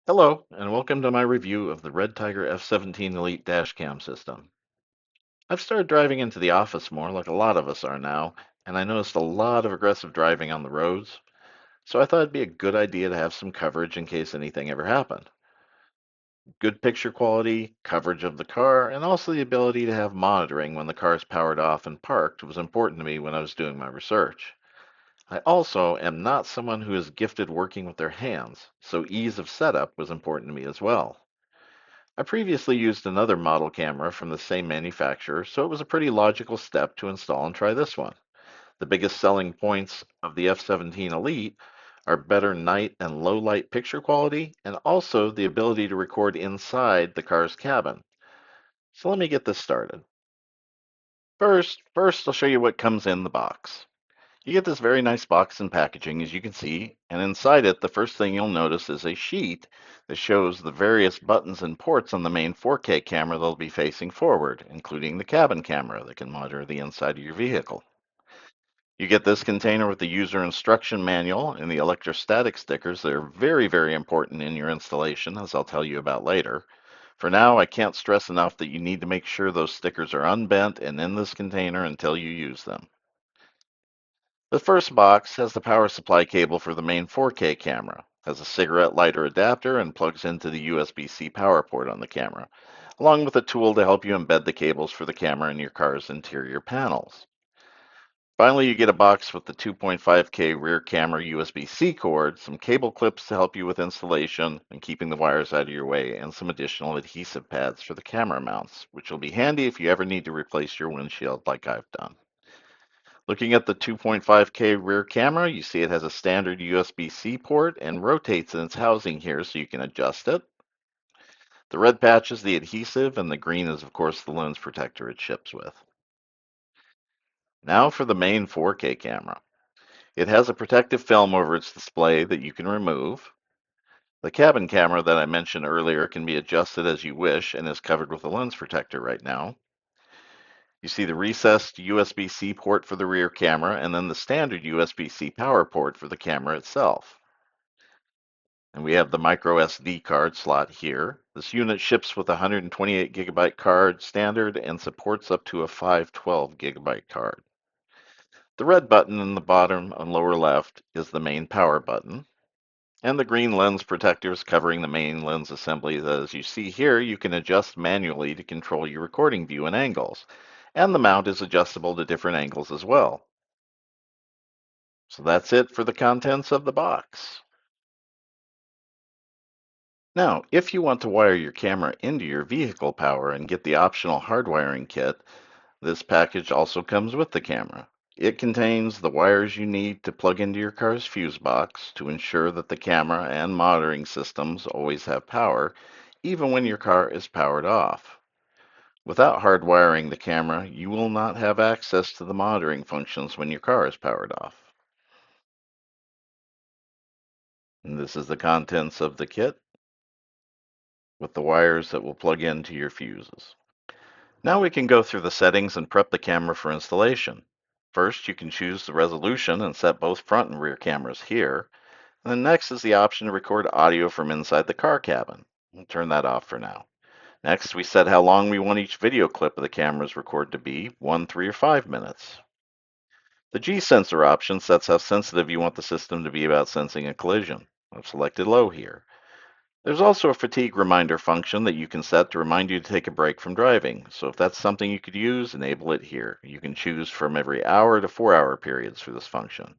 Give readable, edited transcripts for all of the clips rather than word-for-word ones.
Hello, and welcome to my review of the RedTiger F17 Elite dashcam system. I've started driving into the office more, like a lot of us are now, and I noticed a lot of aggressive driving on the roads, so I thought it'd be a good idea to have some coverage in case anything ever happened. Good picture quality, coverage of the car, and also the ability to have monitoring when the car is powered off and parked was important to me when I was doing my research. I also am not someone who is gifted working with their hands, so ease of setup was important to me as well. I previously used another model camera from the same manufacturer, so it was a pretty logical step to install and try this one. The biggest selling points of the F17 Elite are better night and low light picture quality, and also the ability to record inside the car's cabin. So let me get this started. First I'll show you what comes in the box. You get this very nice box and packaging, as you can see, and inside it, the first thing you'll notice is a sheet that shows the various buttons and ports on the main 4K camera that'll be facing forward, including the cabin camera that can monitor the inside of your vehicle. You get this container with the user instruction manual and the electrostatic stickers that are very important in your installation, as I'll tell you about later. For now, I can't stress enough that you need to make sure those stickers are unbent and in this container until you use them. The first box has the power supply cable for the main 4K camera, has a cigarette lighter adapter, and plugs into the USB-C power port on the camera, along with a tool to help you embed the cables for the camera in your car's interior panels. Finally, you get a box with the 2.5K rear camera USB-C cord, some cable clips to help you with installation and keeping the wires out of your way, and some additional adhesive pads for the camera mounts, which will be handy if you ever need to replace your windshield like I've done. Looking at the 2.5K rear camera, you see it has a standard USB-C port and rotates in its housing here so you can adjust it. The red patch is the adhesive and the green is of course the lens protector it ships with. Now for the main 4K camera. It has a protective film over its display that you can remove. The cabin camera that I mentioned earlier can be adjusted as you wish and is covered with a lens protector right now. You see the recessed USB-C port for the rear camera and then the standard USB-C power port for the camera itself. And we have the micro SD card slot here. This unit ships with a 128 gigabyte card standard and supports up to a 512 gigabyte card. The red button in the bottom and lower left is the main power button. And the green lens protectors covering the main lens assembly that, as you see here, you can adjust manually to control your recording view and angles. And the mount is adjustable to different angles as well. So that's it for the contents of the box. Now, if you want to wire your camera into your vehicle power and get the optional hardwiring kit, this package also comes with the camera. It contains the wires you need to plug into your car's fuse box to ensure that the camera and monitoring systems always have power, even when your car is powered off. Without hardwiring the camera, you will not have access to the monitoring functions when your car is powered off. And this is the contents of the kit with the wires that will plug into your fuses. Now we can go through the settings and prep the camera for installation. First, you can choose the resolution and set both front and rear cameras here. And then next is the option to record audio from inside the car cabin. We'll turn that off for now. Next, we set how long we want each video clip of the camera's record to be, 1, 3, or 5 minutes. The G sensor option sets how sensitive you want the system to be about sensing a collision. I've selected low here. There's also a fatigue reminder function that you can set to remind you to take a break from driving. So if that's something you could use, enable it here. You can choose from every hour to 4-hour periods for this function.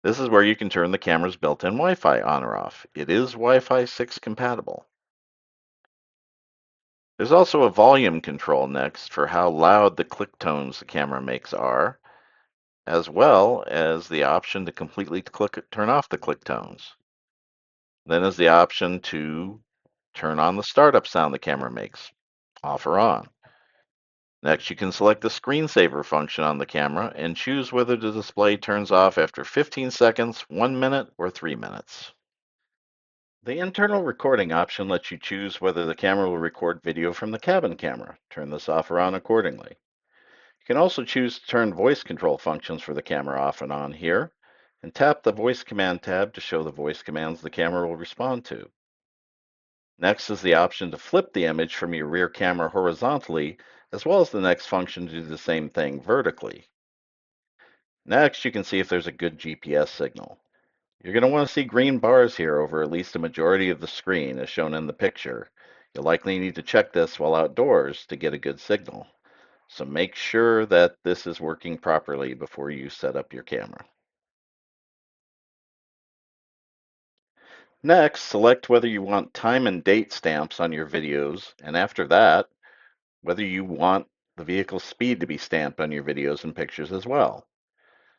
This is where you can turn the camera's built-in Wi-Fi on or off. It is Wi-Fi 6 compatible. There's also a volume control next for how loud the click tones the camera makes are, as well as the option to completely turn off the click tones. Then is the option to turn on the startup sound the camera makes, off or on. Next, you can select the screensaver function on the camera and choose whether the display turns off after 15 seconds, 1 minute, or 3 minutes. The internal recording option lets you choose whether the camera will record video from the cabin camera. Turn this off or on accordingly. You can also choose to turn voice control functions for the camera off and on here, and tap the voice command tab to show the voice commands the camera will respond to. Next is the option to flip the image from your rear camera horizontally, as well as the next function to do the same thing vertically. Next, you can see if there's a good GPS signal. You're going to want to see green bars here over at least a majority of the screen as shown in the picture. You'll likely need to check this while outdoors to get a good signal. So make sure that this is working properly before you set up your camera. Next, select whether you want time and date stamps on your videos, and after that, whether you want the vehicle's speed to be stamped on your videos and pictures as well.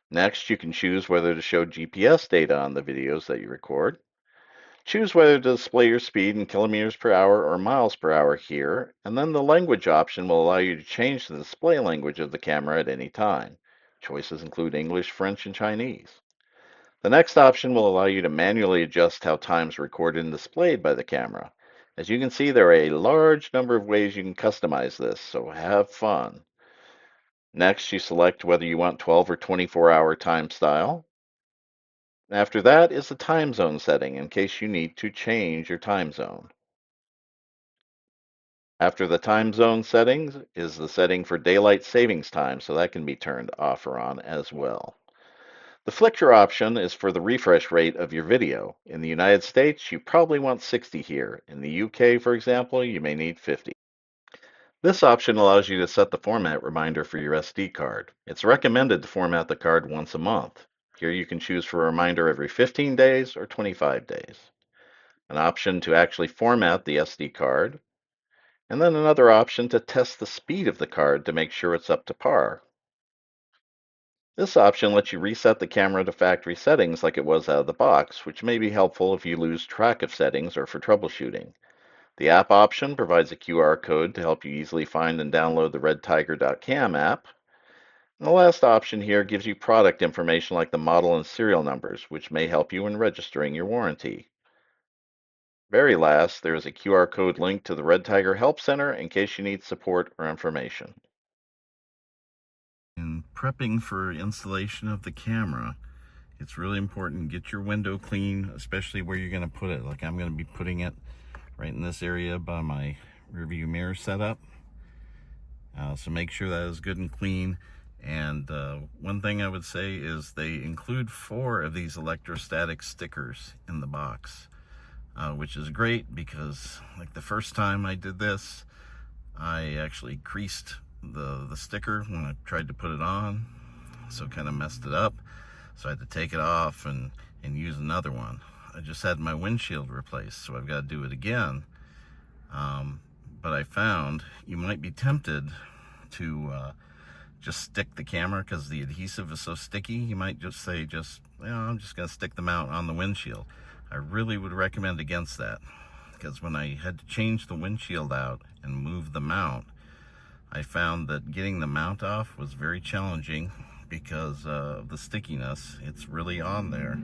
Next, you can choose whether to show GPS data on the videos that you record. Choose whether to display your speed in kilometers per hour or miles per hour here, and then the language option will allow you to change the display language of the camera at any time. Choices include English, French, and Chinese. The next option will allow you to manually adjust how times recorded and displayed by the camera. As you can see, there are a large number of ways you can customize this, so have fun. Next, you select whether you want 12 or 24-hour time style. After that is the time zone setting in case you need to change your time zone. After the time zone settings is the setting for daylight savings time, so that can be turned off or on as well. The flicker option is for the refresh rate of your video. In the United States, you probably want 60 here. In the UK, for example, you may need 50. This option allows you to set the format reminder for your SD card. It's recommended to format the card once a month. Here you can choose for a reminder every 15 days or 25 days. An option to actually format the SD card, and then another option to test the speed of the card to make sure it's up to par. This option lets you reset the camera to factory settings like it was out of the box, which may be helpful if you lose track of settings or for troubleshooting. The app option provides a QR code to help you easily find and download the RedTiger.cam app. And the last option here gives you product information like the model and serial numbers, which may help you in registering your warranty. Very last, there is a QR code link to the RedTiger Help Center in case you need support or information. In prepping for installation of the camera, it's really important to get your window clean, especially where you're going to put it. Like I'm going to be putting it right in this area by my rear view mirror setup. So make sure that is good and clean. And one thing I would say is they include 4 of these electrostatic stickers in the box, which is great because like the first time I did this, I actually creased the sticker when I tried to put it on, so kind of messed it up. So I had to take it off and use another one. I just had my windshield replaced, so I've got to do it again. But I found you might be tempted to just stick the camera because the adhesive is so sticky. You might just say, I'm just going to stick the mount on the windshield. I really would recommend against that, because when I had to change the windshield out and move the mount, I found that getting the mount off was very challenging because of the stickiness. It's really on there,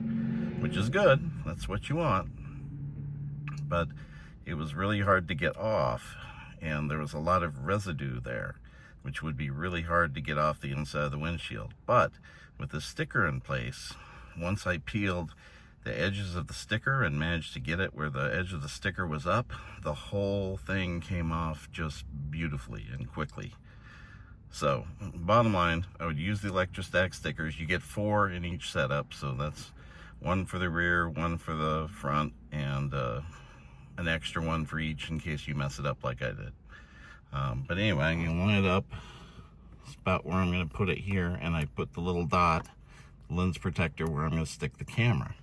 which is good. That's what you want. But it was really hard to get off, and there was a lot of residue there, which would be really hard to get off the inside of the windshield. But with the sticker in place, once I peeled the edges of the sticker and managed to get it where the edge of the sticker was up, the whole thing came off just beautifully and quickly. So bottom line, I would use the electrostatic stickers. You get 4 in each setup, so that's 1 for the rear, 1 for the front, and an extra 1 for each in case you mess it up like I did. But anyway, I'm going to line it up. It's about where I'm going to put it here, and I put the little dot, lens protector, where I'm going to stick the camera.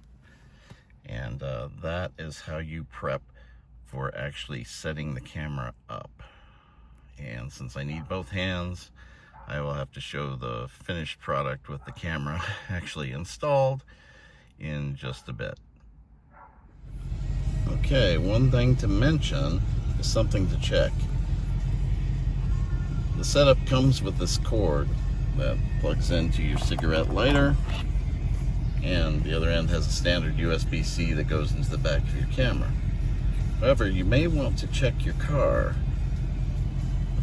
And that is how you prep for actually setting the camera up. And since I need both hands, I will have to show the finished product with the camera actually installed in just a bit. Okay, one thing to mention is something to check. The setup comes with this cord that plugs into your cigarette lighter, and the other end has a standard USB-C that goes into the back of your camera. However, you may want to check your car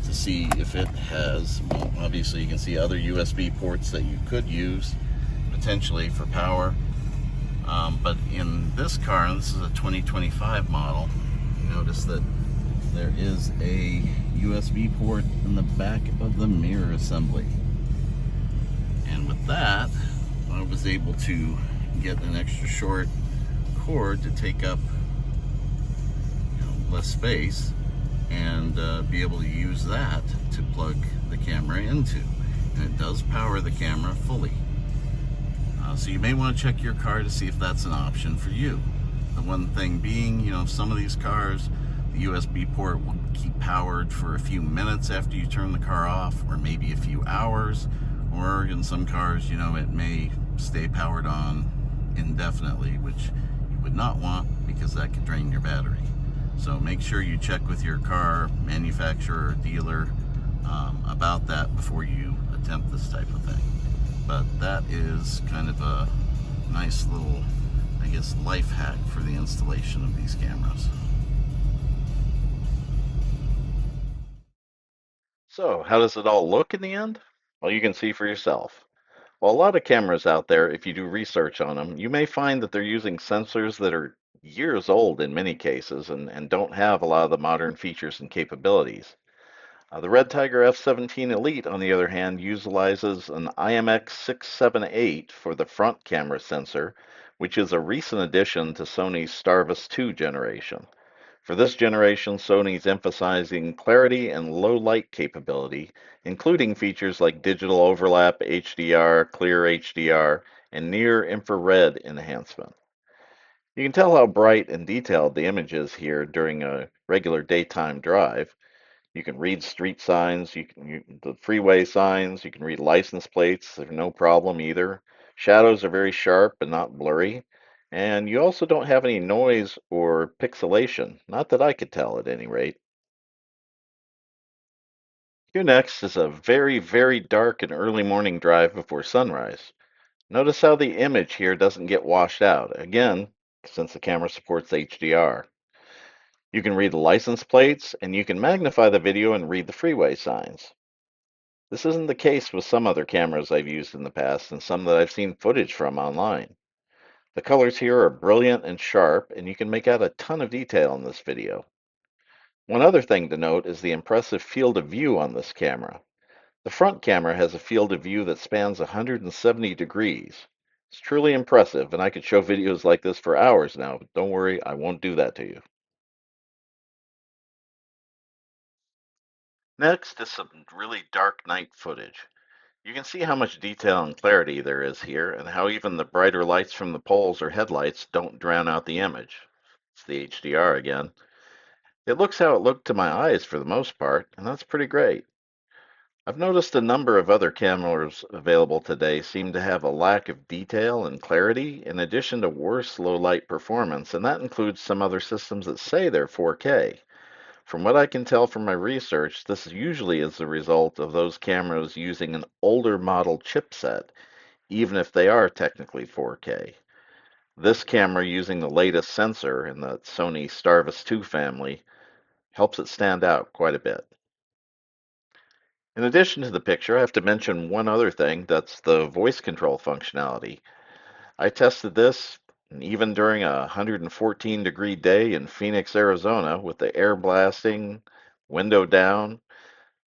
to see if it has, well, obviously you can see other USB ports that you could use potentially for power. But in this car, and this is a 2025 model, Notice that there is a USB port in the back of the mirror assembly. And with that, I was able to get an extra short cord to take up less space and be able to use that to plug the camera into. And it does power the camera fully. So you may want to check your car to see if that's an option for you. The one thing being, some of these cars, the USB port will keep powered for a few minutes after you turn the car off, or maybe a few hours, or in some cars, it may stay powered on indefinitely, which you would not want because that could drain your battery. So make sure you check with your car manufacturer or dealer about that before you attempt this type of thing. But that is kind of a nice little, life hack for the installation of these cameras. So, how does it all look in the end? Well, you can see for yourself. While a lot of cameras out there, if you do research on them, you may find that they're using sensors that are years old in many cases and don't have a lot of the modern features and capabilities. The RedTiger F17 Elite, on the other hand, utilizes an IMX678 for the front camera sensor, which is a recent addition to Sony's Starvis 2 generation. For this generation, Sony's emphasizing clarity and low light capability, including features like digital overlap, HDR, clear HDR, and near infrared enhancement. You can tell how bright and detailed the image is here during a regular daytime drive. You can read street signs, the freeway signs, you can read license plates, there's no problem either. Shadows are very sharp and not blurry. And you also don't have any noise or pixelation, not that I could tell at any rate. Here next is a very, very dark and early morning drive before sunrise. Notice how the image here doesn't get washed out, again, since the camera supports HDR. You can read the license plates, and you can magnify the video and read the freeway signs. This isn't the case with some other cameras I've used in the past and some that I've seen footage from online. The colors here are brilliant and sharp, and you can make out a ton of detail in this video. One other thing to note is the impressive field of view on this camera. The front camera has a field of view that spans 170 degrees. It's truly impressive, and I could show videos like this for hours now, but don't worry, I won't do that to you. Next is some really dark night footage. You can see how much detail and clarity there is here, and how even the brighter lights from the poles or headlights don't drown out the image. It's the HDR again. It looks how it looked to my eyes for the most part, and that's pretty great. I've noticed a number of other cameras available today seem to have a lack of detail and clarity, in addition to worse low light performance, and that includes some other systems that say they're 4K. From what I can tell from my research, this usually is the result of those cameras using an older model chipset, even if they are technically 4K. This camera, using the latest sensor in the Sony Starvis 2 family, helps it stand out quite a bit. In addition to the picture, I have to mention one other thing, that's the voice control functionality. I tested this even during a 114-degree day in Phoenix, Arizona, with the air blasting, window down.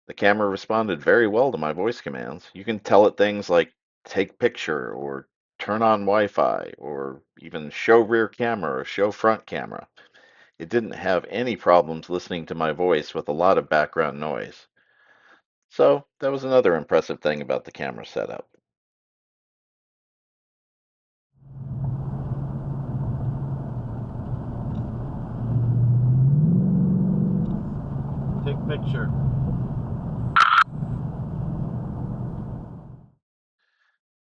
The camera responded very well to my voice commands. You can tell it things like take picture or turn on Wi-Fi or even show rear camera or show front camera. It didn't have any problems listening to my voice with a lot of background noise. So that was another impressive thing about the camera setup. Take picture.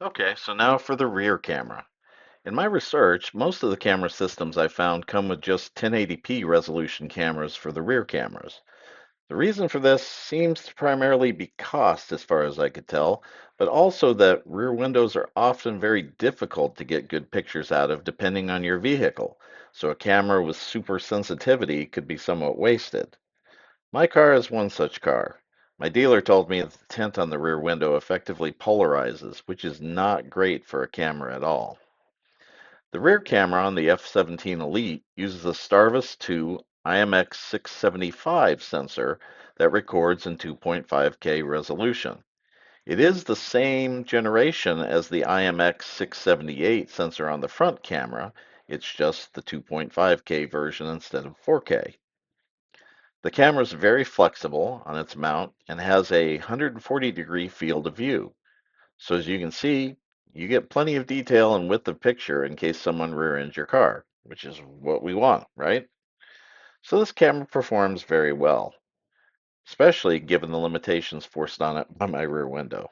Okay, so now for the rear camera. In my research, most of the camera systems I found come with just 1080p resolution cameras for the rear cameras. The reason for this seems to primarily be cost, as far as I could tell, but also that rear windows are often very difficult to get good pictures out of depending on your vehicle, so a camera with super sensitivity could be somewhat wasted. My car is one such car. My dealer told me that the tint on the rear window effectively polarizes, which is not great for a camera at all. The rear camera on the F17 Elite uses a Starvis 2 IMX675 sensor that records in 2.5K resolution. It is the same generation as the IMX678 sensor on the front camera. It's just the 2.5K version instead of 4K. The camera is very flexible on its mount and has a 140-degree field of view. So as you can see, you get plenty of detail and width of picture in case someone rear ends your car, which is what we want, right? So this camera performs very well, especially given the limitations forced on it by my rear window.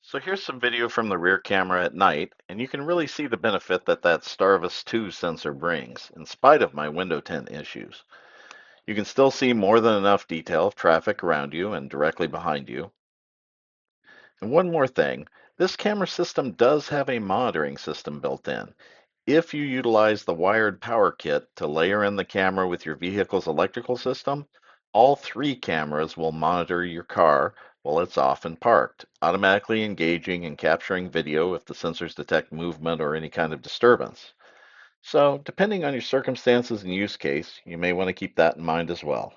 So here's some video from the rear camera at night, and you can really see the benefit that that Starvis 2 sensor brings, in spite of my window tint issues. You can still see more than enough detail of traffic around you and directly behind you. And one more thing, this camera system does have a monitoring system built in. If you utilize the wired power kit to layer in the camera with your vehicle's electrical system, all three cameras will monitor your car while it's off and parked, automatically engaging and capturing video if the sensors detect movement or any kind of disturbance. So, depending on your circumstances and use case, you may want to keep that in mind as well.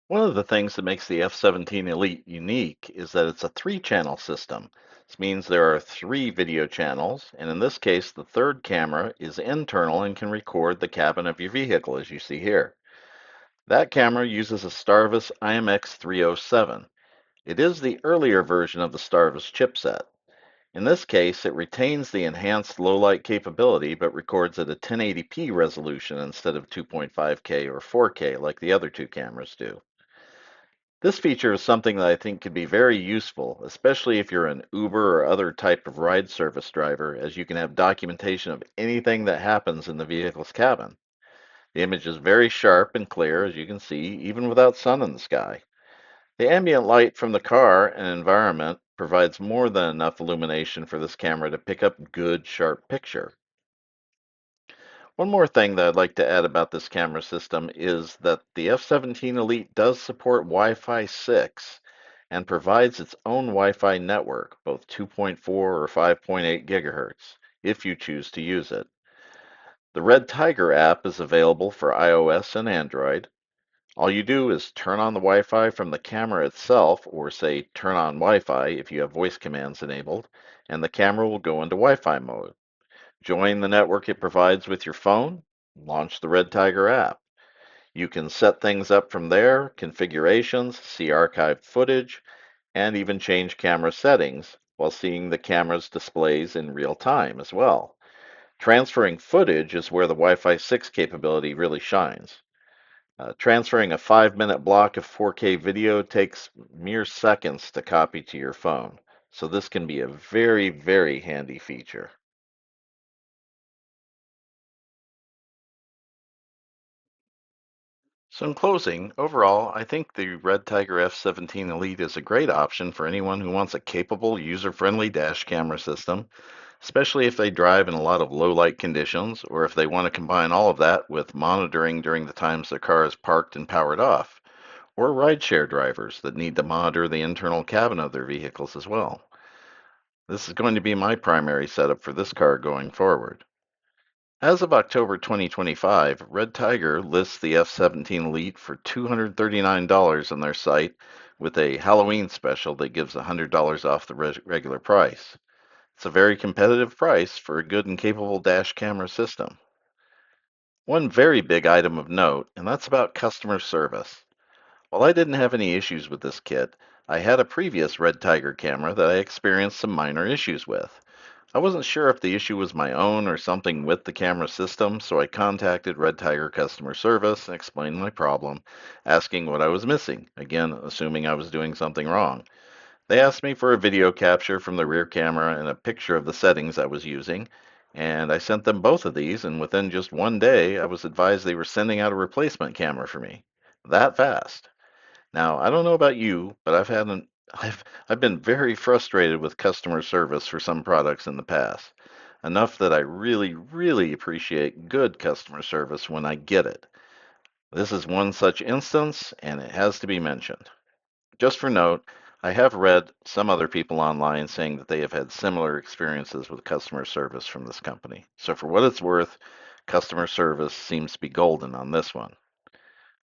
One of the things that makes the F17 Elite unique is that it's a three-channel system. This means there are three video channels, and in this case, the third camera is internal and can record the cabin of your vehicle, as you see here. That camera uses a Starvis IMX307. It is the earlier version of the Starvis chipset. In this case, it retains the enhanced low-light capability, but records at a 1080p resolution instead of 2.5K or 4K like the other two cameras do. This feature is something that I think could be very useful, especially if you're an Uber or other type of ride service driver, as you can have documentation of anything that happens in the vehicle's cabin. The image is very sharp and clear, as you can see, even without sun in the sky. The ambient light from the car and environment provides more than enough illumination for this camera to pick up good, sharp picture. One more thing that I'd like to add about this camera system is that the F17 Elite does support Wi-Fi 6 and provides its own Wi-Fi network, both 2.4 or 5.8 gigahertz, if you choose to use it. The RedTiger app is available for iOS and Android. All you do is turn on the Wi-Fi from the camera itself, or say turn on Wi-Fi if you have voice commands enabled, and the camera will go into Wi-Fi mode. Join the network it provides with your phone, launch the RedTiger app. You can set things up from there, configurations, see archived footage, and even change camera settings while seeing the camera's displays in real time as well. Transferring footage is where the Wi-Fi 6 capability really shines. Transferring a 5-minute block of 4K video takes mere seconds to copy to your phone, so this can be a very, very handy feature. So in closing, overall, I think the RedTiger F17 Elite is a great option for anyone who wants a capable, user-friendly dash camera system, especially if they drive in a lot of low light conditions or if they want to combine all of that with monitoring during the times their car is parked and powered off, or rideshare drivers that need to monitor the internal cabin of their vehicles as well. This is going to be my primary setup for this car going forward. As of October 2025, RedTiger lists the F17 Elite for $239 on their site with a Halloween special that gives $100 off the regular price. It's a very competitive price for a good and capable dash camera system. One very big item of note, and that's about customer service. While I didn't have any issues with this kit, I had a previous RedTiger camera that I experienced some minor issues with. I wasn't sure if the issue was my own or something with the camera system, so I contacted RedTiger customer service and explained my problem, asking what I was missing, again, assuming I was doing something wrong. They asked me for a video capture from the rear camera and a picture of the settings I was using, and I sent them both of these, and within just one day, I was advised they were sending out a replacement camera for me. That fast. Now, I don't know about you, but I've been very frustrated with customer service for some products in the past. Enough that I really, really appreciate good customer service when I get it. This is one such instance, and it has to be mentioned. Just for note, I have read some other people online saying that they have had similar experiences with customer service from this company. So for what it's worth, customer service seems to be golden on this one.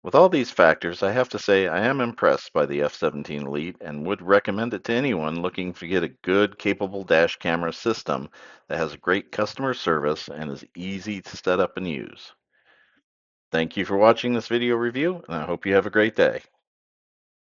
With all these factors, I have to say I am impressed by the F17 Elite and would recommend it to anyone looking to get a good, capable dash camera system that has great customer service and is easy to set up and use. Thank you for watching this video review, and I hope you have a great day.